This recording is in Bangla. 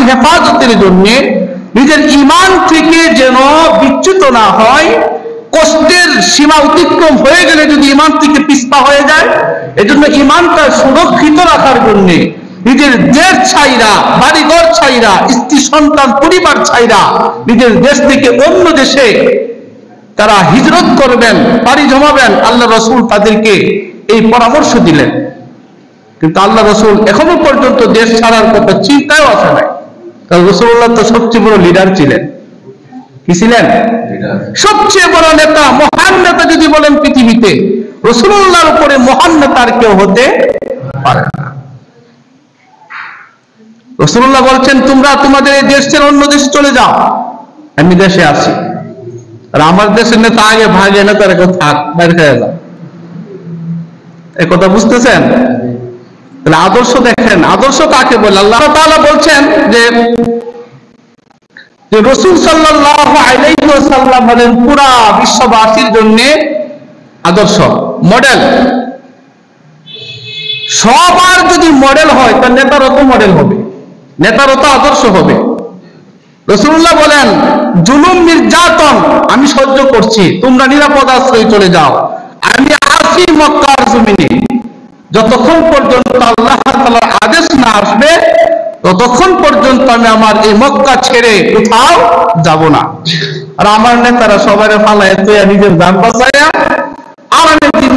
হেফাজতের জন্য, নিজের ঈমান থেকে যেন বিচ্যুত না হয়, কষ্টের সীমা অতিক্রম হয়ে গেলে যদি ঈমান থেকে পিছপা হয়ে যায়, এজন্য ঈমানটা সুরক্ষিত রাখার জন্য নিজের দেশ ছাইরা, বাড়িঘর ছাইরা, স্ত্রী সন্তান পরিবার ছাইরা নিজের দেশ থেকে অন্য দেশে তারা হিজরত করবেন, পাড়ি জমাবেন। আল্লাহ রাসূল তাদেরকে এই পরামর্শ দিলেন, কিন্তু আল্লাহ রাসূল এখনো পর্যন্ত দেশ ছাড়ার কথা চিন্তাও আসে নাই। কারণ রাসূলুল্লাহ তো সবচেয়ে বড় লিডার ছিলেন। কি ছিলেন? সবচেয়ে বড় নেতা, মহান নেতা যদি বলেন পৃথিবীতে, রাসূলুল্লাহর উপরে মহান নেতা আর কেউ হতে পারে না। রাসূলুল্লাহ বলছেন, তোমরা তোমাদের এই দেশ ছেড়ে অন্য দেশে চলে যাও, আমি দেশে আছি। আর আমার দেশের নেতা আগে ভাগে, নেতার কেউ থাক, বাইরে খেয়ে যাও। এই কথা বুঝতেছেন? তাহলে আদর্শ দেখেন, আদর্শ কাকে বলে? আল্লাহ তাআলা বলছেন যে রাসূল সাল্লাল্লাহু আলাইহি ওয়াসাল্লাম হলেন পুরা বিশ্ববাসীর জন্য আদর্শ, মডেল। সবার যদি মডেল হয়, তার নেতারও তো মডেল হবে, নেতারও তো আদর্শ হবে। রাসূলুল্লাহ বলেন, জুলুম নির্যাতন আমি সহ্য করছি, তোমরা নিরাপদ আশ্রয়ে চলে যাও। আমি আছি মক্কার জমিনে, যতক্ষণ পর্যন্ত আল্লাহ তাআলার আদেশ না আসবে ততক্ষণ পর্যন্ত আমি আমার এই মক্কা ছেড়ে কোথাও যাব না। আর আমার নেতারা সবাই ফালায় তুই নিজের জান বাঁচাইয়া আর আমি দিন